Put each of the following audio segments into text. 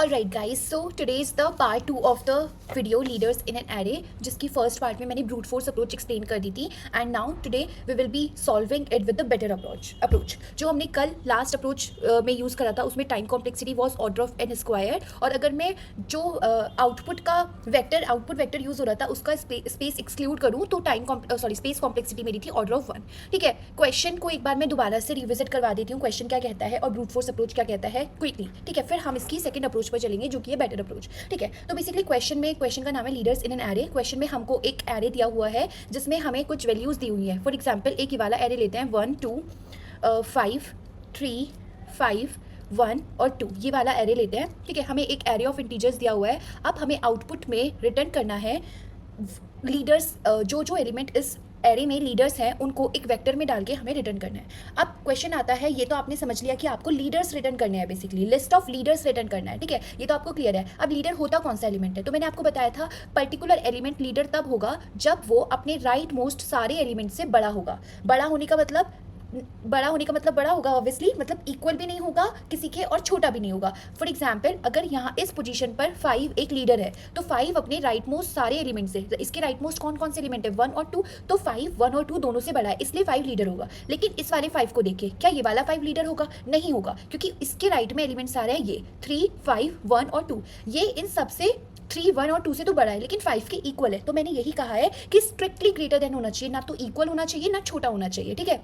Alright guys, so today is the part 2 of the video leaders in an array, जिसकी first part में मैंने brute force approach explain कर दी थी and now today we will be solving it with the better approach जो हमने कल last approach में यूज़ करा था उसमें time complexity was order of n square और अगर मैं जो आउटपुट वेक्टर यूज़ हो रहा था उसका स्पेस एक्सक्लूड करूँ तो स्पेस कॉम्प्लेक्सिटी मेरी थी ऑर्डर ऑफ 1। ठीक है, क्वेश्चन को एक बार मैं दोबारा से रिविजिट करवा देती हूँ, क्वेश्चन क्या कहता है और ब्रूट फोर्स अप्रोच क्या कहता है क्विकली। ठीक है, फिर हम इसकी सेकंड अप्रोच पर चलेंगे जो कि है बेटर अप्रोच। ठीक है, तो बेसिकली क्वेश्चन का नाम है leaders in an array. Question में हमको एक एरे दिया हुआ है जिसमें हमें कुछ वैल्यूज दी हुई है। फॉर एग्जांपल एक ही वाला एरे लेते हैं 1 2 5 3 5 1 और 2, ये वाला एरे लेते हैं। ठीक है, हमें एक एरे ऑफ इंटीजर्स दिया हुआ है। अब हमें आउटपुट में रिटर्न करना है लीडर्स, जो एलिमेंट इस एरे में लीडर्स हैं उनको एक वेक्टर में डाल के हमें रिटर्न करना है। अब क्वेश्चन आता है, ये तो आपने समझ लिया कि आपको लीडर्स रिटर्न करने हैं, basically list of leaders return करना है। ठीक है, ये तो आपको क्लियर है। अब लीडर होता कौन सा एलिमेंट है, तो मैंने आपको बताया था पर्टिकुलर एलिमेंट लीडर तब होगा जब वो अपने राइट मोस्ट सारे एलिमेंट से बड़ा होगा। बड़ा होने का मतलब बड़ा होगा ऑब्वियसली, मतलब इक्वल भी नहीं होगा किसी के और छोटा भी नहीं होगा। फॉर एग्जांपल अगर यहाँ इस पोजीशन पर 5 एक लीडर है तो 5 अपने राइट मोस्ट सारे एलिमेंट से, इसके राइट मोस्ट कौन कौन से एलिमेंट है 1 और 2, तो 5 1 और 2 दोनों से बड़ा है, इसलिए 5 लीडर होगा। लेकिन इस वाले 5 को देखिए, क्या ये वाला 5 लीडर होगा? नहीं होगा, क्योंकि इसके राइट में एलिमेंट सारे हैं ये 3 5 1 और 2, ये इन सबसे 3 1 और 2 से तो बड़ा है लेकिन 5 के इक्वल है। तो मैंने यही कहा है कि स्ट्रिक्टली ग्रेटर देन होना चाहिए, ना तो इक्वल होना चाहिए ना छोटा होना चाहिए। ठीक है,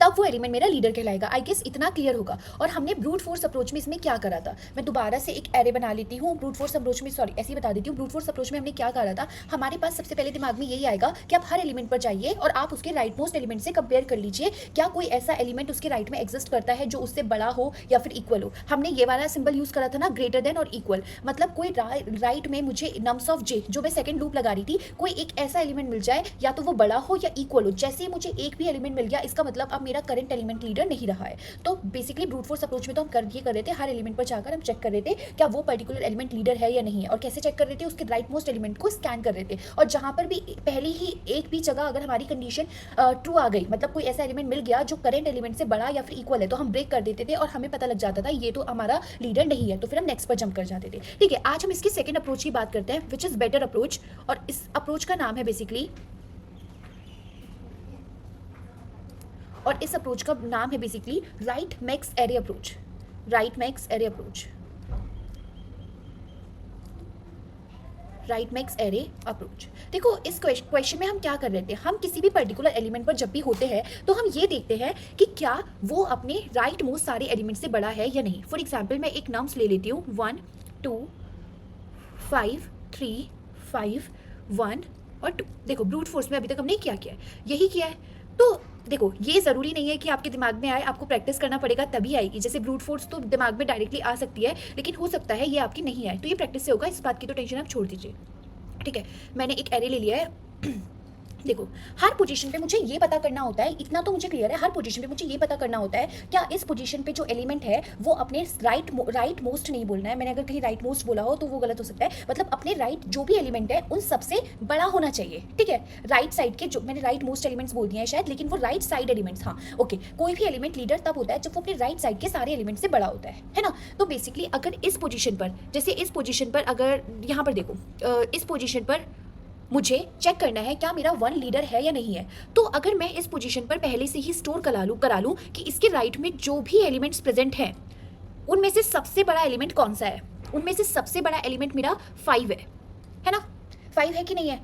तब वो एलिमेंट मेरा लीडर कहलाएगा। आई गेस इतना क्लियर होगा। और हमने ब्रूट फोर्स अप्रोच में इसमें क्या करा था, मैं दोबारा से एक एरे बना लेती हूँ। ब्रूट फोर्स अप्रोच में ऐसे ही बता देती हूँ। ब्रूट फोर्स अप्रोच में हमने क्या करा था, हमारे पास सबसे पहले दिमाग में यही आएगा कि आप हर एलिमेंट पर जाइए और आप उसके राइट मोस्ट एलिमेंट से कंपेयर कर लीजिए, क्या कोई ऐसा एलिमेंट उसके राइट में एग्जिस्ट करता है जो उससे बड़ा हो या फिर इक्वल हो। हमने ये वाला सिंबल यूज करा था ना, ग्रेटर देन और इक्वल, मतलब कोई राइट में मुझे नम्स ऑफ जे, जो मैं सेकंड लूप लगा रही थी, कोई एक ऐसा एलिमेंट मिल जाए या तो वो बड़ा हो या इक्वल हो। जैसे ही मुझे एक भी एलिमेंट मिल गया, इसका मतलब अब मेरा करंट एलिमेंट लीडर नहीं रहा है। तो बेसिकली ब्रूट फोर्स अप्रोच में तो हम कर रहे थे, हर एलिमेंट पर जाकर हम चेक कर रहे थे क्या वो पर्टिकुलर एलिमेंट लीडर है या नहीं है। और कैसे चेक कर रहे थे, उसके राइट मोस्ट एलिमेंट को स्कैन कर रहे थे और जहां पर भी पहली ही एक भी जगह अगर हमारी कंडीशन ट्रू आ गई, मतलब कोई ऐसा एलिमेंट मिल गया जो करंट एलिमेंट से बड़ा या फिर इक्वल है, तो हम ब्रेक कर देते थे और हमें पता लग जाता था ये तो हमारा लीडर नहीं है, तो फिर हम नेक्स्ट पर जंप कर जाते थे। ठीक है, आज हम इसकी सेकंड अप्रोच की बात करते हैं विच इज बेटर अप्रोच, और इस अप्रोच का नाम है बेसिकली, और इस अप्रोच का नाम है basically right max array approach. Right max array approach, right max array approach. देखो इस क्वेश्चन में हम क्या कर रहे थे, हम किसी भी पर्टिकुलर एलिमेंट पर जब भी होते हैं तो हम ये देखते हैं कि क्या वो अपने राइट मोस्ट सारे एलिमेंट से बड़ा है या नहीं। फॉर एग्जाम्पल मैं एक नम्स ले लेती हूँ 1 2 5 3 5 1 और 2। देखो ब्रूट फोर्स में अभी तक हमने क्या किया है, यही किया है। तो देखो ये ज़रूरी नहीं है कि आपके दिमाग में आए, आपको प्रैक्टिस करना पड़ेगा तभी आएगी। जैसे ब्रूट फोर्स तो दिमाग में डायरेक्टली आ सकती है, लेकिन हो सकता है ये आपकी नहीं आए, तो ये प्रैक्टिस से होगा, इस बात की तो टेंशन आप छोड़ दीजिए। ठीक है, मैंने एक एरे ले लिया है। देखो हर पोजीशन पे मुझे ये पता करना होता है, इतना तो मुझे क्लियर है, हर पोजीशन पे मुझे ये पता करना होता है क्या इस पोजीशन पे जो एलिमेंट है वो अपने राइट मोस्ट नहीं बोलना है। मैंने अगर कहीं राइट मोस्ट बोला हो तो वो गलत हो सकता है, मतलब अपने राइट जो भी एलिमेंट है उन सबसे बड़ा होना चाहिए। ठीक है, राइट साइड के, जो मैंने राइट मोस्ट एलिमेंट्स बोल दिए हैं शायद, लेकिन वो राइट साइड एलिमेंट्स, हाँ ओके। कोई भी एलिमेंट लीडर तब होता है जब वो अपने राइट साइड के सारे एलिमेंट से बड़ा होता है ना। तो बेसिकली अगर इस पोजीशन पर, जैसे इस पोजीशन पर, अगर यहाँ पर देखो इस पोजीशन पर मुझे चेक करना है क्या मेरा 1 लीडर है या नहीं है, तो अगर मैं इस पोजीशन पर पहले से ही स्टोर करा लूँ कि इसके राइट में जो भी एलिमेंट्स प्रेजेंट हैं उनमें से सबसे बड़ा एलिमेंट कौन सा है, उनमें से सबसे बड़ा एलिमेंट मेरा 5 है ना, 5 है कि नहीं है,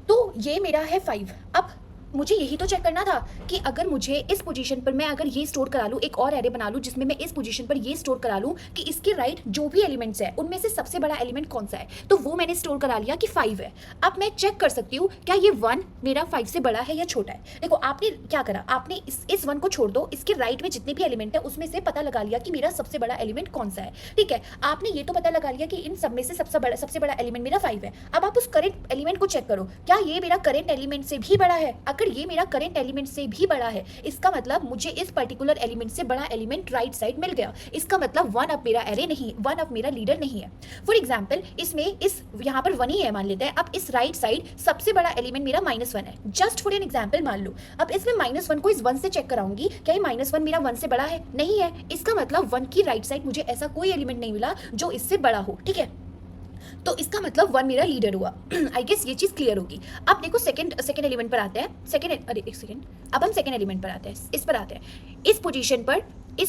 तो ये मेरा है 5। अब मुझे यही तो चेक करना था कि अगर मुझे इस पोजीशन पर मैं अगर ये स्टोर करा लूँ, एक और एरे बना लूँ जिसमें मैं इस पोजीशन पर ये स्टोर करा लूँ कि इसके राइट जो भी एलिमेंट्स है उनमें से सबसे बड़ा एलिमेंट कौन सा है, तो वो मैंने स्टोर करा लिया कि 5 है। अब मैं चेक कर सकती हूँ क्या ये 1 मेरा 5 से बड़ा है या छोटा है। देखो आपने क्या करा, आपने इस 1 को छोड़ दो, इसके राइट में जितने भी एलिमेंट है उसमें से पता लगा लिया कि मेरा सबसे बड़ा एलिमेंट कौन सा है। ठीक है, आपने ये तो पता लगा लिया कि इन सब में से सबसे बड़ा एलिमेंट मेरा 5 है। अब आप उस करेंट एलिमेंट को चेक करो, क्या ये मेरा करेंट एलिमेंट से भी बड़ा है। अगर अगर ये मेरा करंट एलिमेंट से भी बड़ा है, इसका मतलब मुझे इस पर्टिकुलर एलिमेंट से बड़ा एलिमेंट राइट साइड मिल गया। इसका मतलब वन अब मेरा एरे नहीं, वन अब मेरा लीडर नहीं है। फॉर एग्जाम्पल इसमें इस यहाँ पर वन ही है मान लेते हैं। अब इस राइट साइड सबसे बड़ा एलिमेंट मेरा -1 है, जस्ट फॉर एन एग्जाम्पल मान लो। अब इसमें -1 को इस 1 से चेक कराऊंगी, क्या ये -1 मेरा 1 से बड़ा है? नहीं है। इसका मतलब 1 की राइट साइड मुझे ऐसा कोई एलिमेंट नहीं मिला जो इससे बड़ा हो, ठीक है। तो इसका मतलब 1 मेरा लीडर हुआ। आई गेस ये चीज क्लियर होगी। अब देखो सेकंड एलिमेंट पर आते हैं। अरे एक सेकंड, अब हम सेकंड एलिमेंट पर आते हैं, इस पर आते हैं। इस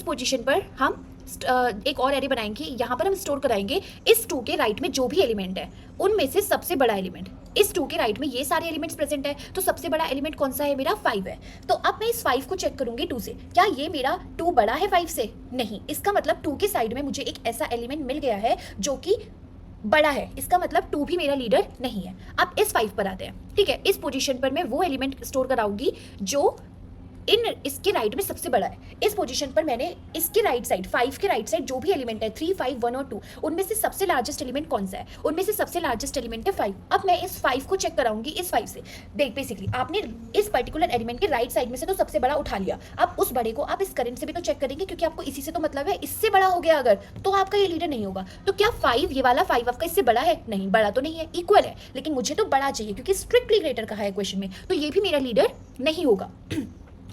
पोजीशन पर हम एक और एरे बनाएंगे। यहाँ पर हम स्टोर कराएंगे इस 2 के राइट में जो भी एलिमेंट है उनमें से सबसे बड़ा एलिमेंट। इस 2 के राइट में ये सारे एलिमेंट्स प्रेजेंट है, तो सबसे बड़ा एलिमेंट कौन सा है? मेरा 5 है। तो अब मैं इस 5 को चेक करूंगी 2 से, क्या ये मेरा 2 बड़ा है 5 से? नहीं। इसका मतलब 2 के साइड में मुझे एक ऐसा एलिमेंट मिल गया है जो कि बड़ा है। इसका मतलब 2 भी मेरा लीडर नहीं है। अब इस 5 पर आते हैं, ठीक है। इस पोजीशन पर मैं वो एलिमेंट स्टोर कराऊंगी जो इसके राइट में सबसे बड़ा है। इस पोजीशन पर मैंने इसके राइट साइड 5 के राइट साइड जो भी एलिमेंट है 3, 5, 1 और 2, उनमें से सबसे लार्जेस्ट एलिमेंट कौन सा है? उनमें से सबसे लार्जेस्ट एलिमेंट है 5। अब मैं इस 5 को चेक कराऊंगी इस 5 से। देख बेसिकली आपने इस पर्टिकुलर एलिमेंट के राइट साइड में से तो सबसे बड़ा उठा लिया। अब उस बड़े को आप इस करंट से भी तो चेक करेंगे, क्योंकि आपको इसी से तो मतलब है। इससे बड़ा हो गया अगर, तो आपका ये लीडर नहीं होगा। तो क्या 5, ये वाला 5 आपका इससे बड़ा है? नहीं, बड़ा तो नहीं है, इक्वल है। लेकिन मुझे तो बड़ा चाहिए क्योंकि स्ट्रिक्टली ग्रेटर कहा है क्वेश्चन में, तो ये भी मेरा लीडर नहीं होगा।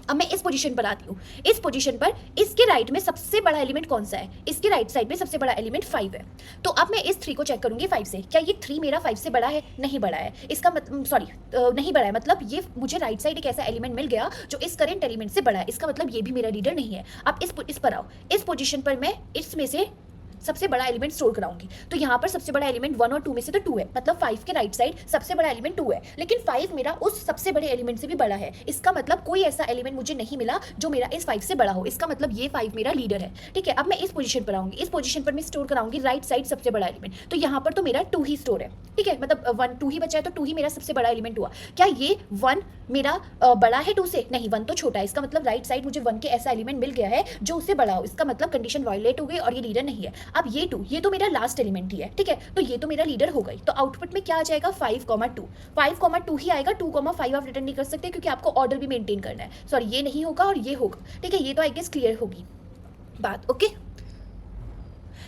अब मैं इस पोजीशन पर आती हूँ। इस पोजीशन पर इसके राइट में सबसे बड़ा एलिमेंट कौन सा है? इसके राइट साइड में सबसे बड़ा एलिमेंट 5 है। तो अब मैं इस 3 को चेक करूंगी 5 से, क्या ये 3 मेरा 5 से बड़ा है? नहीं बड़ा है। इसका नहीं बड़ा है, मतलब ये मुझे राइट साइड एक ऐसा एलिमेंट मिल गया जो इस करंट एलिमेंट से बड़ा है। इसका मतलब ये भी मेरा लीडर नहीं है। अब इस पर आओ। इस पोजीशन पर मैं इसमें से सबसे बड़ा एलिमेंट स्टोर कराऊंगी। तो यहाँ पर सबसे बड़ा एलिमेंट 1 और 2 में से तो 2 है, मतलब 5 के राइट साइड सबसे बड़ा एलिमेंट 2 है। लेकिन 5 मेरा उस सबसे बड़े एलिमेंट से भी बड़ा है। इसका मतलब कोई ऐसा एलिमेंट मुझे नहीं मिला जो मेरा इस 5 से बड़ा हो। इसका मतलब ये 5 मेरा लीडर है, ठीक है। अब मैं इस पोजीशन पर आऊंगी। इस पोजीशन पर मैं स्टोर कराऊंगी राइट साइड सबसे बड़ा एलिमेंट। तो यहाँ पर तो मेरा 2 ही स्टोर है, ठीक है। मतलब 1 2 ही बचा है, तो 2 ही मेरा सबसे बड़ा एलिमेंट हुआ। क्या ये 1 मेरा बड़ा है 2 से? नहीं, 1 तो छोटा है। इसका मतलब राइट साइड मुझे 1 के ऐसा एलिमेंट मिल गया है जो उससे बड़ा हो। इसका मतलब कंडीशन वायलेट हो गई और ये लीडर नहीं है। अब ये 2, ये तो मेरा लास्ट एलिमेंट ही है, ठीक है। तो ये तो मेरा लीडर हो गई। तो आउटपुट में क्या आ जाएगा? 5,2 5,2 ही आएगा। 2,5 आप रिटर्न नहीं कर सकते क्योंकि आपको ऑर्डर भी मेंटेन करना है। सॉरी, ये नहीं होगा और ये होगा, ठीक है। ये तो आई गेस क्लियर होगी बात, ओके।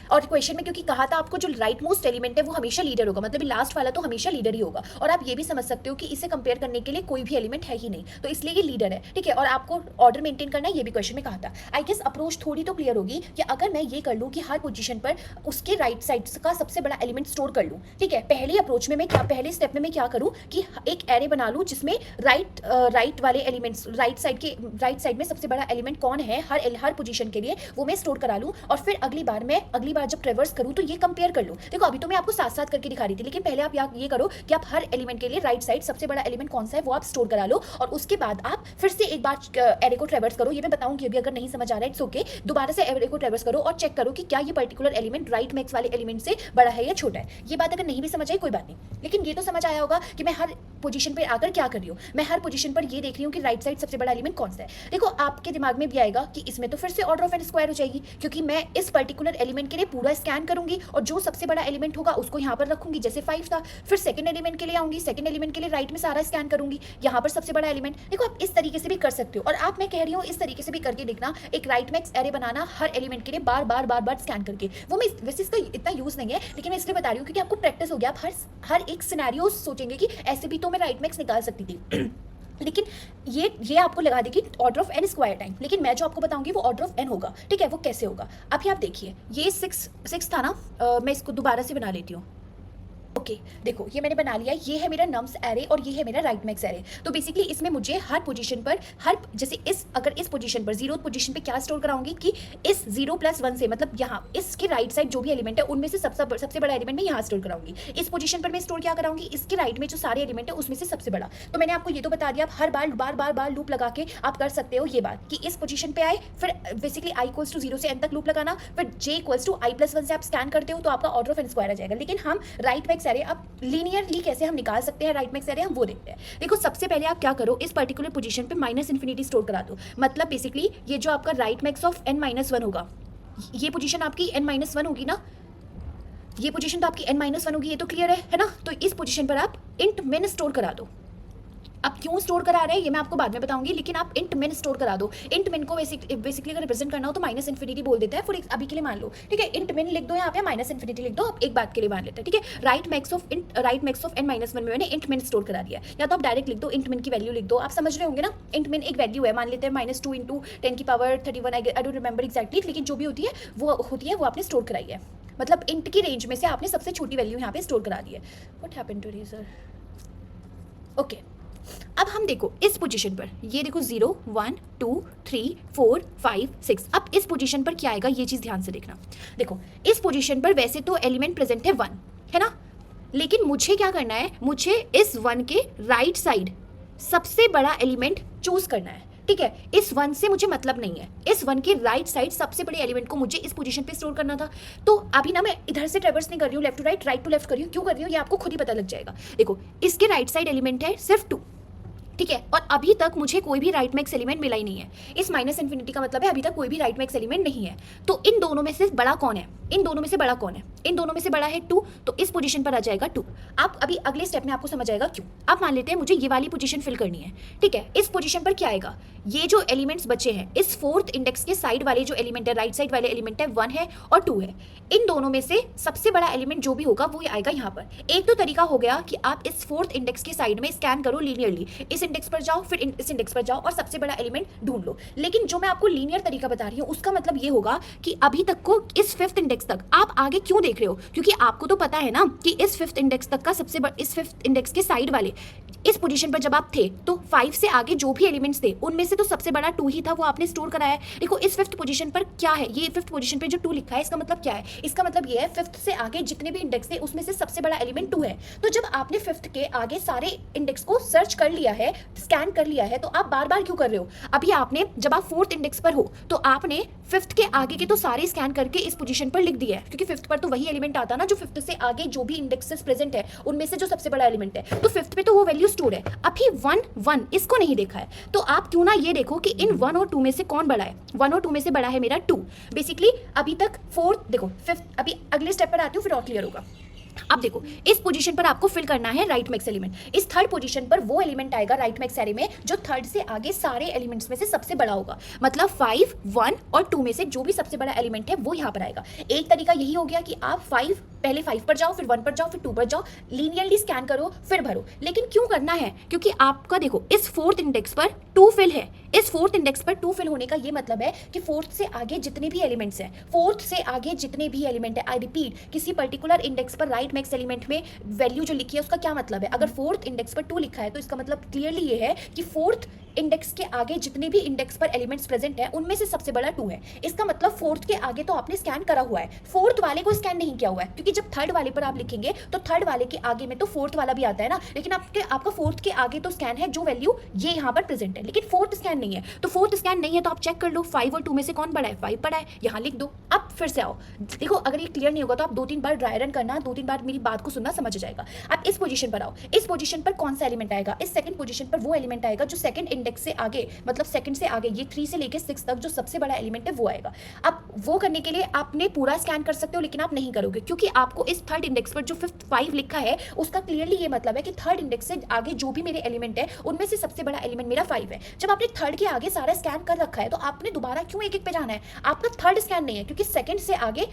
और क्वेश्चन में क्योंकि कहा था आपको जो राइट मोस्ट एलिमेंट है वो हमेशा लीडर होगा, मतलब लास्ट वाला तो हमेशा लीडर ही होगा। और आप ये भी समझ सकते हो कि इसे कंपेयर करने के लिए कोई भी एलिमेंट है ही नहीं, तो इसलिए ये लीडर है, ठीक है। और आपको ऑर्डर मेंटेन करना है, ये भी क्वेश्चन में कहा था। आई गेस अप्रोच थोड़ी तो क्लियर होगी कि अगर मैं ये कर लूँ कि हर पोजीशन पर उसके राइट साइड का सबसे बड़ा एलिमेंट स्टोर कर लूँ, ठीक है। पहली अप्रोच में मैं पहले स्टेप में मैं क्या करूँ कि एक एरे बना लूँ जिसमें राइट वाले एलिमेंट्स राइट साइड में सबसे बड़ा एलिमेंट कौन है हर पोजीशन के लिए वो मैं स्टोर करा लूँ। और फिर अगली बार जब ट्रेवर्स करूँ तो ये कंपेयर कर लूँ। देखो अभी तो मैं आपको साथ साथ करके दिखा रही थी, लेकिन पहले आप ये करो कि आप हर एलिमेंट के लिए राइट साइड सबसे बड़ा एलिमेंट कौन सा है वो आप स्टोर करा लो। और उसके बाद आप फिर से एक बार एरे को ट्रेवर्स करो। ये मैं बताऊंगी अभी, अगर नहीं समझ आ रहा है इट्स ओके। दोबारा से एरे को ट्रेवर्स करो और चेक करो कि क्या ये पर्टिकुलर एलिमेंट राइट मैक्स वाले एलिमेंट से बड़ा है या छोटा है। ये बात अगर नहीं भी समझ आई कोई बात नहीं, लेकिन ये तो समझ आया होगा कि मैं हर पोजीशन पर आकर क्या कर रही हूँ। मैं हर पोजीशन पर ये देख रही हूँ कि राइट साइड सबसे बड़ा एलिमेंट कौन सा है। देखो आपके दिमाग में भी आएगा कि इसमें तो फिर से ऑर्डर ऑफ एन स्क्वायर हो जाएगी, क्योंकि मैं इस पर्टिकुलर एलिमेंट के लिए पूरा स्कैन करूंगी और जो सबसे बड़ा एलिमेंट होगा उसको यहाँ पर रखूंगी, जैसे 5 था। फिर सेकंड एलिमेंट के लिए आऊंगी, सेकंड एलिमेंट के लिए राइट में सारा स्कैन करूंगी, यहाँ पर सबसे बड़ा एलिमेंट। देखो आप इस तरीके से भी कर सकते हो। और आप मैं कह रही हूँ इस तरीके से भी करके देखना, एक राइट मैक्स एरे बनाना हर एलिमेंट के लिए बार बार स्कैन करके। वो मैं वैसे इसका इतना यूज नहीं है, लेकिन मैं इसलिए बता रही हूँ क्योंकि आपको प्रैक्टिस हो गया। आप हर एक सिनेरियो सोचेंगे कि ऐसे भी तो मैं राइट मैक्स निकाल सकती थी। लेकिन ये आपको लगा देगी order of n square time, लेकिन मैं जो आपको बताऊंगी वो ऑर्डर ऑफ एन होगा, ठीक है। वो कैसे होगा अभी आप देखिए। ये 6 था ना, मैं इसको दोबारा से बना लेती हूँ। ओके देखो ये मैंने बना लिया। ये है मेरा नम्स एरे और ये है मेरा राइट मैक्स एरे। तो बेसिकली इसमें मुझे हर पोजीशन पर जैसे अगर इस पोजीशन पर 0th पोजीशन पे क्या स्टोर कराऊंगी कि इस 0+1 से, मतलब यहाँ इसके राइट साइड जो भी एलिमेंट है उनमें से सबसे बड़ा एलिमेंट मैं यहाँ स्टोर कराऊंगी। इस पोजीशन पर मैं स्टोर क्या कराऊंगी, इसके राइट में जो सारे एलिमेंट है उसमें से सबसे बड़ा। तो मैंने आपको ये तो बता दिया, आप हर बार लूप लगा के आप कर सकते हो ये बात कि इस पोजीशन पे आए, फिर बेसिकली i = 0 से n तक लूप लगाना, फिर j = i+1 से आप स्कैन करते हो तो आपका ऑर्डर ऑफ एन स्क्वायर आ जाएगा। लेकिन हम राइट मैक्स एरे अब लीनियरली कैसे हम निकाल सकते हैं राइट मैक्स एरे, हम वो देखते हैं। देखो सबसे पहले आप क्या करो, इस पर्टिकुलर पोजीशन पे -∞ स्टोर करा दो। मतलब बेसिकली ये जो आपका राइट मैक्स ऑफ n-1 होगा, ये पोजीशन आपकी n-1 होगी ना, ये पोजीशन तो आपकी n-1 होगी, ये तो क्लियर है ना। तो इस पोजीशन पर आप int min स्टोर करा दो। अब क्यों स्टोर करा रहे हैं ये मैं आपको बाद में बताऊंगी, लेकिन आप इंट मिन स्टोर करा दो। इंट मिन को बेसिकली अगर रिप्रेजेंट करना हो तो माइनस इन्फिनिटी बोल देता है फॉर अभी के लिए मान लो, ठीक है। इंट मिन लिख दो यहाँ पे, माइनस इन्फिनिटी लिख दो, आप एक बात के लिए मान लेते हैं, ठीक है। राइट मैक्स ऑफ n-1 में मैंने इंट मिन स्टोर करा दिया, या तो आप डायरेक्ट लिख दो इंट मिन की वैल्यू लिख दो, आप समझ रहे होंगे ना। इंट मिन एक वैल्यू है, मान लेते हैं -2 × 10⁻31, आई डोंट रिमेंबर एग्जैक्टली, लेकिन जो भी होती है वो आपने स्टोर कराई है, मतलब इंट की रेंज में से आपने सबसे छोटी वैल्यू यहाँ पे स्टोर करा दी है। What happened to razor? Okay, अब हम देखो इस पोजीशन पर, ये देखो 0 1 2 3 4 5 6, अब इस पोजीशन पर क्या आएगा ये चीज़ ध्यान से देखना। देखो इस पोजीशन पर वैसे तो एलिमेंट प्रेजेंट है 1, है ना, लेकिन मुझे क्या करना है, मुझे इस 1 के राइट साइड सबसे बड़ा एलिमेंट चूज करना है, ठीक है। इस 1 से मुझे मतलब नहीं है, इस 1 के राइट साइड सबसे बड़े एलिमेंट को मुझे इस पोजीशन पे स्टोर करना था। तो अभी ना मैं इधर से ट्रेवर्स नहीं कर रही हूँ left to right, right to left कर रही हूँ। क्यों कर रही हूँ ये आपको खुद ही पता लग जाएगा। देखो इसके राइट साइड एलिमेंट है सिर्फ 2, ठीक है, और अभी तक मुझे कोई भी राइट मैक्स एलिमेंट मिला ही नहीं है। इस माइनस इन्फिनिटी का मतलब है अभी तक कोई भी राइट मैक्स एलिमेंट नहीं है। तो इन दोनों में से बड़ा कौन है, इन दोनों में से बड़ा कौन है, इन दोनों में से बड़ा है 2, तो इस पोजीशन पर आ जाएगा 2। आप अभी अगले स्टेप में आपको समझ आएगा क्यों। आप मान लेते हैं मुझे ये वाली पोजीशन फिल करनी है, ठीक है। इस पोजीशन पर क्या आएगा, ये जो एलिमेंट्स बचे हैं इस 4th इंडेक्स के साइड वाले जो एलिमेंट है, राइट साइड वाले एलिमेंट है 1 है और 2 है। इन दोनों में से सबसे बड़ा एलिमेंट जो भी होगा वो आएगा यहाँ पर। एक तो तरीका हो गया कि आप इस 4th इंडेक्स के साइड में स्कैन करो लीनियरली, इस इंडेक्स पर जाओ फिर इस इंडेक्स पर जाओ और सबसे बड़ा एलिमेंट ढूंढ लो। लेकिन जो मैं आपको लीनियर तरीका बता रही हूँ उसका मतलब ये होगा कि अभी तक को इस 5th इंडेक्स तक आप आगे क्यों देख रहे हो, क्योंकि आपको तो पता है ना कि इस 5th इंडेक्स तक का सबसे बड़ा, इस 5th इंडेक्स के साइड वाले इस पोजीशन पर जब आप थे तो 5 से आगे जो भी एलिमेंट्स थे उनमें से तो सबसे बड़ा 2 ही था, वो आपने स्टोर कराया है। देखो इस 5th पोजीशन पर क्या है, ये 5th पोजीशन पे जो 2 लिखा है इसका मतलब क्या है, इसका मतलब ये है 5th से आगे जितने भी इंडेक्स थे उसमें से सबसे बड़ा एलिमेंट 2 है। तो जब आपने 5th के आगे सारे इंडेक्स को सर्च कर लिया है, स्कैन कर लिया है, तो आप बार बार क्यों कर रहे हो। अभी आपने जब आप 4th इंडेक्स पर हो तो आपने 5th के आगे के तो सारे स्कैन करके इस पोजीशन पर लिख दिया है, क्योंकि 5th पर तो वही एलिमेंट आता ना जो 5th से आगे जो भी इंडेक्सेस प्रेजेंट है उनमें से जो सबसे बड़ा एलिमेंट है, तो 5th पे तो वो वैल्यू स्टोर है। अभी 1 1 इसको नहीं देखा है, तो आप क्यों ना ये देखो कि इन 1 और 2 में से कौन बड़ा है। 1 और 2 में से बड़ा है मेरा 2। बेसिकली अभी तक 4th, देखो 5th, अभी अगले स्टेप पर आती हूँ फिर और क्लियर होगा। अब देखो इस पोजीशन पर आपको फिल करना है राइट मैक्स एलिमेंट। इस 3rd पोजीशन पर वो एलिमेंट आएगा राइट मैक्स एरे में जो 3rd से आगे सारे एलिमेंट्स में से सबसे बड़ा होगा, मतलब 5 1 और 2 में से जो भी सबसे बड़ा एलिमेंट है वो यहाँ पर आएगा। एक तरीका यही हो गया कि आप पहले 5 पर जाओ फिर 1 पर जाओ फिर 2 पर जाओ, लीनियरली स्कैन करो फिर भरो। लेकिन क्यों करना है, क्योंकि आपका देखो इस 4th इंडेक्स पर 2 फिल है, इस 4th इंडेक्स पर 2 फिल होने का ये मतलब है कि 4th से आगे जितने भी एलिमेंट्स हैं, 4th से आगे जितने भी एलिमेंट है, आई रिपीट, किसी पर्टिकुलर इंडेक्स पर राइट मैक्स एलिमेंट में वैल्यू जो लिखी है उसका क्या मतलब है। अगर 4th इंडेक्स पर 2 लिखा है तो इसका मतलब क्लियरली ये है कि 4th इंडेक्स के आगे जितने भी इंडेक्स पर एलिमेंट्स प्रेजेंट हैं उनमें से सबसे बड़ा 2 है। इसका मतलब 4th के आगे तो आपने स्कैन करा हुआ है, 4th वाले को स्कैन नहीं किया हुआ है, क्योंकि जब 3rd वाले पर आप लिखेंगे तो 3rd वाले के आगे में तो 4th वाला भी आता है ना, लेकिन आपका 4th के आगे तो स्कैन है जो वैल्यू ये यहाँ पर प्रेजेंट है, लेकिन 4th स्कैन नहीं है। तो 4th स्कैन नहीं है तो आप चेक कर लो 5 और 2 में से कौन बड़ा है, 5 बड़ा है, यहाँ लिख दो। अब फिर से आओ, देखो अगर ये क्लियर नहीं होगा तो आप 2-3 बार ड्राई रन करना, 2-3 बार मेरी बात को सुनना, समझ जाएगा। अब इस पोजीशन पर आओ, इस पोजीशन पर कौन सा एलिमेंट आएगा, इस 2nd पोजीशन पर वो एलिमेंट आएगा जो 2nd इंडेक्स से आगे, मतलब 2nd से आगे ये 3 से लेके 6 तक जो सबसे बड़ा एलिमेंट है वो आएगा। अब वो करने के लिए आपने पूरा स्कैन कर सकते हो, लेकिन आप नहीं करोगे क्योंकि आपको इस 3rd इंडेक्स पर जो 5 लिखा है उसका क्लियरली ये मतलब है कि 3rd इंडेक्स से आगे जो भी मेरे एलिमेंट है उनमें से सबसे बड़ा एलिमेंट मेरा 5 है। जब आपने 3rd के आगे सारा स्कैन कर रखा है तो आपने दोबारा क्यों एक पे जाना है। आपका 3rd स्कैन नहीं है क्योंकि 2nd से आगे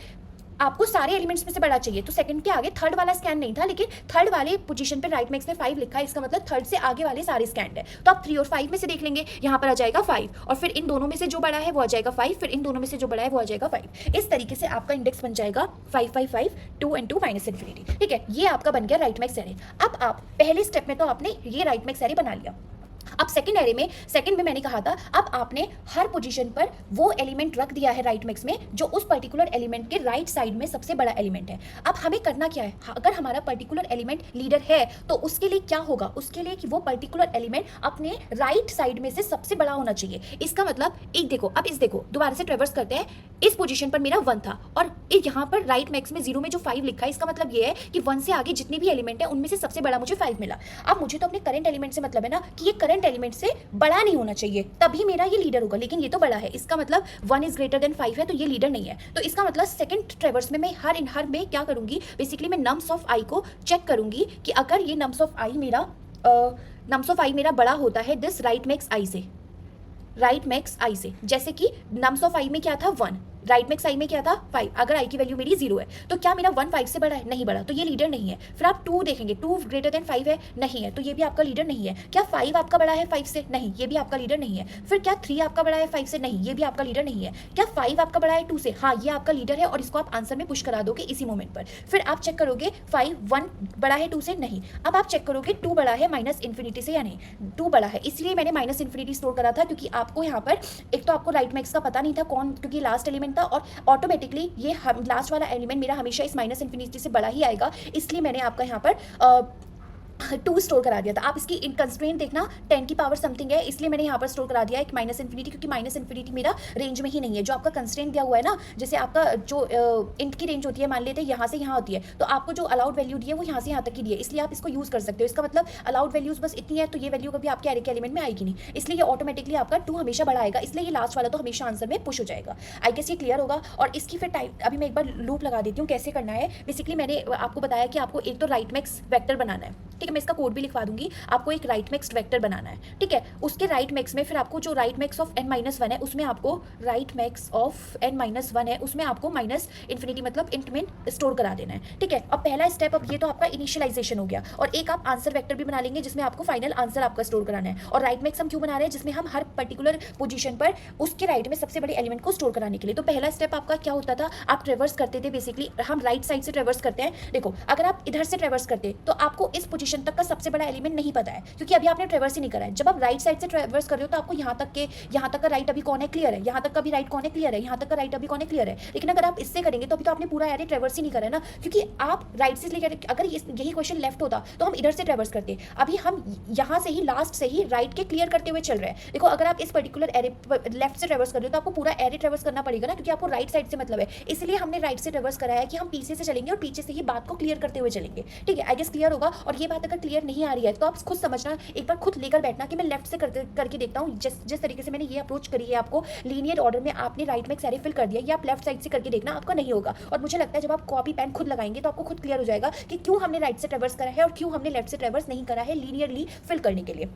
आपको सारे एलिमेंट्स में से बड़ा चाहिए, तो 2nd के आगे 3rd वाला स्कैन नहीं था, लेकिन 3rd वाले पोजीशन पे राइट मैक्स में 5 लिखा है, इसका मतलब 3rd से आगे वाले सारे स्कैन है। तो आप 3 और 5 में से देख लेंगे, यहाँ पर आ जाएगा 5 और फिर इन दोनों में से जो बड़ा है वो आ जाएगा 5, फिर इन दोनों में से जो बड़ा है वो आ जाएगा 5। इस तरीके से आपका इंडेक्स बन जाएगा 5 5 5 2 and 2 माइनस इन्फिनिटी। ठीक है, ये आपका बन गया राइट मैक्स एरे। अब आप पहले स्टेप में तो आपने ये राइट मैक्स एरे बना लिया। अब सेकंड एरे में, सेकंड में मैंने कहा था अब आपने हर पोजीशन पर वो एलिमेंट रख दिया है राइट मैक्स में जो उस पर्टिकुलर एलिमेंट के राइट साइड में सबसे बड़ा एलिमेंट है। अब हमें करना क्या है, अगर हमारा पर्टिकुलर एलिमेंट लीडर है तो उसके लिए क्या होगा, उसके लिए कि वो पर्टिकुलर एलिमेंट अपने राइट साइड में से सबसे बड़ा होना चाहिए। इसका मतलब एक देखो, अब इस देखो दोबारा से ट्रेवर्स करते हैं, इस पोजीशन पर मेरा 1 था और यहाँ पर राइट मैक्स में 0 में जो 5 लिखा है इसका मतलब ये है कि 1 से आगे जितने भी एलिमेंट है उनमें से सबसे बड़ा मुझे 5 मिला। अब मुझे तो अपने करंट एलिमेंट से मतलब है ना कि ये करंट एलिमेंट से बड़ा नहीं होना चाहिए तभी मेरा ये लीडर होगा, लेकिन ये तो बड़ा है, इसका मतलब 1 इज ग्रेटर देन 5 है तो ये लीडर नहीं है। तो इसका मतलब सेकंड ट्रेवर्स में मैं हर में क्या करूंगी, बेसिकली मैं नम्स ऑफ आई को चेक करूंगी कि अगर ये नम्स ऑफ आई मेरा नम्स ऑफ आई मेरा बड़ा होता है दिस राइट मैक्स आई से, राइट मैक्स आई से। जैसे कि नम्स ऑफ आई में क्या था 1, राइट मैक्स आई में क्या था 5। अगर आई की वैल्यू मेरी 0 है तो क्या मेरा 1 5 से बड़ा है? नहीं बड़ा, तो ये लीडर नहीं है। फिर आप 2 देखेंगे, 2 ग्रेटर देन 5 है? नहीं है, तो ये भी आपका लीडर नहीं है। क्या 5 आपका बड़ा है 5 से? नहीं, ये भी आपका लीडर नहीं है। फिर क्या 3 आपका बड़ा है 5 से? नहीं, ये भी आपका लीडर नहीं है। क्या 5 आपका बड़ा है 2 से? हाँ, ये आपका लीडर है और इसको आप आंसर में पुश करा दोगे इसी मोमेंट पर। फिर आप चेक करोगे 5 1 बड़ा है 2 से? नहीं। अब आप चेक करोगे 2 बड़ा है माइनस इन्फिनिटी से या नहीं? 2 बड़ा है, इसलिए मैंने माइनस इन्फिनिटी स्टोर करा था, क्योंकि आपको यहाँ पर एक तो आपको राइट मैक्स का पता नहीं था कौन, क्योंकि लास्ट एलिमेंट था, और ऑटोमेटिकली ये लास्ट वाला एलिमेंट मेरा हमेशा इस माइनस इन्फिनिटी से बड़ा ही आएगा, इसलिए मैंने आपका यहाँ पर 2 स्टोर करा दिया था। आप इसकी कंस्ट्रेंट देखना 10 की पावर समथिंग है, इसलिए मैंने यहाँ पर स्टोर करा दिया एक माइनस इन्फिनिटी, क्योंकि माइनस इन्फिनिटी मेरा रेंज में ही नहीं है। जो आपका कंस्ट्रेंट दिया हुआ है ना, जैसे आपका जो इंट की रेंज होती है, मान लेते हैं यहाँ से यहाँ होती है, तो आपको जो अलाउड वैल्यू दी है वो यहाँ से यहाँ तक की दी है, इसलिए आप इसको यूज़ कर सकते हो। इसका मतलब अलाउड वैल्यूज बस इतनी है, तो ये वैल्यू कभी आपके एरे के एलिमेंट में आएगी नहीं, इसलिए ये ऑटोमेटिकली आपका 2 हमेशा बड़ा आएगा, इसलिए ये लास्ट वाला तो हमेशा आंसर में पुश हो जाएगा। आई गेस ये क्लियर होगा। और इसकी फिर टाइप अभी मैं एक बार लूप लगा देती हूँ कैसे करना है। बेसिकली मैंने आपको बताया कि आपको एक तो राइट मैक्स वेक्टर बनाना है, ठीक है, मैं इसका कोड भी लिखवा दूंगी। आपको एक राइट मैक्स वेक्टर बनाना है, ठीक है। उसके राइट मैक्स में फिर आपको जो राइट मैक्स ऑफ n-1 है, उसमें आपको राइट मैक्स ऑफ n-1 है, उसमें आपको माइनस इन्फिनिटी मतलब इंट में स्टोर करा देना है, ठीक है। अब पहला स्टेप, अब ये तो आपका इनिशियलाइजेशन हो गया, और एक आप आंसर वेक्टर भी बना लेंगे जिसमें आपको फाइनल आंसर आपका स्टोर कराना है। और राइट मैक्स हम क्यों बना रहे हैं? जिसमें हम हर पर्टिकुलर पोजीशन पर उसके राइट में सबसे बड़े एलिमेंट को स्टोर कराने के लिए। तो पहला स्टेप आपका क्या होता था? आप ट्रेवर्स करते थे, बेसिकली हम राइट साइड से ट्रेवर्स करते हैं। देखो, अगर आप इधर से ट्रेवर्स करते तो आपको इस पोजीशन तक का सबसे बड़ा एलिमेंट नहीं पता है, क्योंकि अभी आपने ट्रेवर्स ही नहीं करा है। जब आप राइट साइड से ट्रेवर्स कर रहे हो तो आपको यहाँ तक का राइट अभी कौन है? क्लियर है। यहाँ तक का भी राइट कौन है? क्लियर है। यहाँ तक का राइट अभी कौन है? क्लियर है। लेकिन अगर आप इससे करेंगे तो अभी तो आपने पूरा एरे ट्रेवर्स ही नहीं करा है ना, क्योंकि आप राइट से लेकर, अगर यही क्वेश्चन लेफ्ट होता तो हम इधर से ट्रेवर्स करते। अभी हम यहाँ से ही लास्ट से ही राइट के क्लियर करते हुए चल रहे हैं। देखो, अगर आप इस पर्टिकुलर एरे लेफ्ट से ट्रेवर्स कर रहे हो तो आपको पूरा एरे ट्रेवर्स करना पड़ेगा ना, क्योंकि आपको राइट साइड से मतलब है। इसलिए हमने राइट से ट्रेवर्स कराया है कि हम पीछे से चलेंगे और पीछे से ही बात को क्लियर करते हुए चलेंगे, ठीक है। आई गेस क्लियर होगा। और ये बात अगर क्लियर नहीं आ रही है तो आप खुद समझना, एक बार खुद लेकर बैठना कि मैं लेफ्ट से करके देखता हूँ। जिस तरीके से मैंने ये अप्रोच करी है, आपको लीनियर ऑर्डर में आपने राइट मैक्स एरे फिल कर दिया, ये आप लेफ्ट साइड से करके देखना, आपका नहीं होगा। और मुझे लगता है जब आप कॉपी पेन खुद लगाएंगे तो आपको खुद क्लियर हो जाएगा कि क्यों हमने राइट से ट्रेवर्स करा है और क्यों हमने लेफ्ट से ट्रेवर्स नहीं करा है लीनियरली फिल करने के लिए।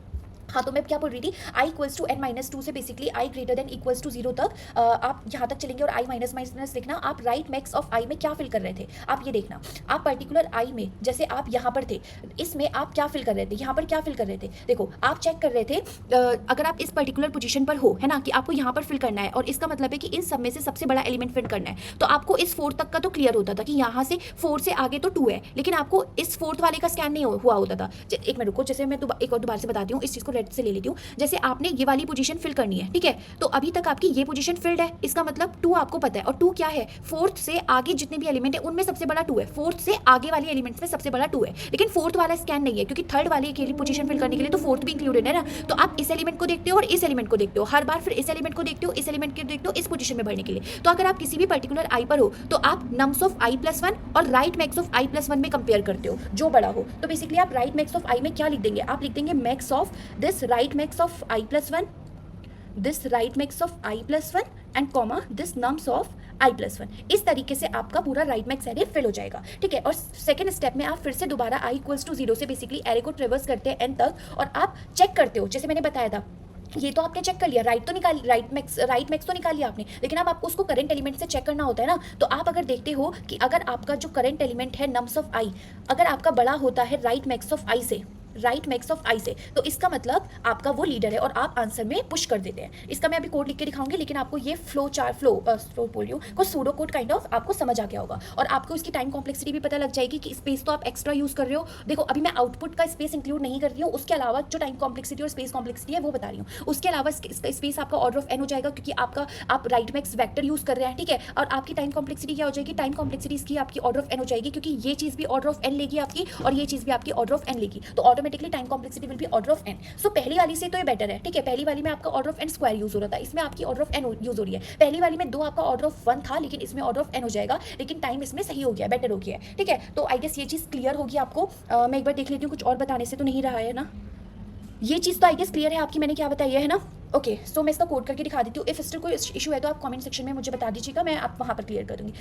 हाँ, तो मैं क्या बोल रही थी, i इक्वल्स टू n-2 से basically i greater than equals to 0 तक आप यहाँ तक चलेंगे। और i माइनस माइनस देखना, आप राइट मैक्स ऑफ i में क्या फिल कर रहे थे, आप ये देखना। आप पर्टिकुलर i में, जैसे आप यहाँ पर थे, इसमें आप क्या फिल कर रहे थे, यहाँ पर क्या फिल कर रहे थे। देखो, आप चेक कर रहे थे, अगर आप इस पर्टिकुलर पोजीशन पर हो, है ना, कि आपको यहाँ पर फिल करना है, और इसका मतलब है कि इन सब में से सबसे बड़ा एलिमेंट फिल करना है, तो आपको इस 4 तक का तो क्लियर होता था कि यहाँ से 4 से आगे तो 2 है, लेकिन आपको इस 4th वाले का स्कैन नहीं हुआ होता था। एक मिनट रुको, जैसे मैं एक और दोबारा से बताती हूँ, इस चीज़ को रेड से ले लेती हूँ। जैसे आपने ये वाली पोजीशन फिल करनी है, ठीक है, तो अभी तक आपकी ये पोजीशन फिल्ड है, इसका मतलब 2 आपको पता है। और 2 क्या है? 4th से आगे जितने भी एलिमेंट है उनमें सबसे बड़ा 2 है। 4th से आगे वाले एलिमेंट्स में सबसे बड़ा 2 है, लेकिन 4th वाला स्कैन नहीं है, क्योंकि 3rd वाले के लिए पोजीशन फिल करने के लिए तो 4th भी इंक्लूडेड है ना। तो आप इस एलिमेंट को देखते हो और इस एलिमेंट को देखते हो, हर बार फिर इस एलिमेंट को देखते हो, इस एलिमेंट को देखते हो, इस पोजीशन में भरने के लिए। तो अगर आप किसी भी पर्टिकुलर आई पर हो तो आप नम्स ऑफ i+1 और राइट मैक्स ऑफ i+1 में कंपेयर करते हो, जो बड़ा हो। तो बेसिकली आप राइट मैक्स ऑफ i में क्या लिख देंगे? आप लिख देंगे max of this right max of i+1, this right max of i+1 and comma this nums of i+1। इस तरीके से आपका पूरा राइट मैक्स एरे फिल हो जाएगा, ठीक है। और सेकंड स्टेप में आप फिर से दोबारा i इक्वल्स टू 0 से बेसिकली एरे को ट्रेवर्स करते हैं n तक, और आप चेक करते हो, जैसे मैंने बताया था, ये तो आपने चेक कर लिया, राइट मैक्स तो निकाल लिया आपने, लेकिन अब आपको उसको करंट एलिमेंट से चेक करना होता है ना। तो आप अगर देखते हो कि अगर आपका जो करंट एलिमेंट है नम्स ऑफ i, अगर आपका बड़ा होता है राइट मैक्स ऑफ i से, राइट मैक्स ऑफ i से, तो इसका मतलब आपका वो लीडर है और आप आंसर में पुश कर देते हैं। इसका मैं अभी कोड लिख के दिखाऊंगी, लेकिन आपको ये फ्लो बोल रही हूँ को सूडो कोड काइंड ऑफ आपको समझ आ गया होगा, और आपको इसकी टाइम कॉम्प्लेक्सिटी भी पता लग जाएगी कि स्पेस तो आप एक्स्ट्रा यूज कर रहे हो। देखो, अभी मैं आउटपुट का स्पेस इंक्लूड नहीं कर रही हूँ, उसके अलावा जो टाइम कॉम्प्लेक्सिटी और स्पेस कॉम्प्लेक्सिटी है वो बता रही हूँ। उसके अलावा इसका स्पेस आपका ऑर्डर ऑफ n हो जाएगा, क्योंकि आप राइट मैक्स वेक्टर यूज कर रहे हैं, ठीक है। और आपकी टाइम कॉम्प्लेक्सिटी क्या हो जाएगी? टाइम कॉम्प्लेक्सिटी इसकी आपकी ऑर्डर ऑफ n हो जाएगी, क्योंकि ये चीज़ भी ऑर्डर ऑफ n लेगी आपकी, और ये चीज़ भी आपकी ऑर्डर ऑफ n लेगी, तो automatically time complexity will be order of n। सो पहली वाली से तो ये बेटर है, ठीक है। पहली वाली में आपका order of n square use हो रहा था, इसमें आपकी ऑर्डर ऑफ n यूज हो रही है। पहली वाली में 2 आपका ऑर्डर ऑफ 1 था, लेकिन इसमें ऑर्डर ऑफ n हो जाएगा, लेकिन टाइम इसमें सही हो गया, बेटर हो गया है, ठीक है। तो आई गेस ये चीज़ क्लियर होगी आपको। मैं एक बार देख लेती हूँ, कुछ और बताने से तो नहीं रहा है ना। ये चीज़ तो आई गेस क्लियर है आपकी, मैंने क्या बताई है ना। ओके, सो मैं इसका कोड करके दिखा देती हूँ। इफ स्टिल कोई इशू है तो आप कमेंट सेक्शन में मुझे बता दीजिएगा, मैं आप वहाँ पर क्लियर कर दूँगी।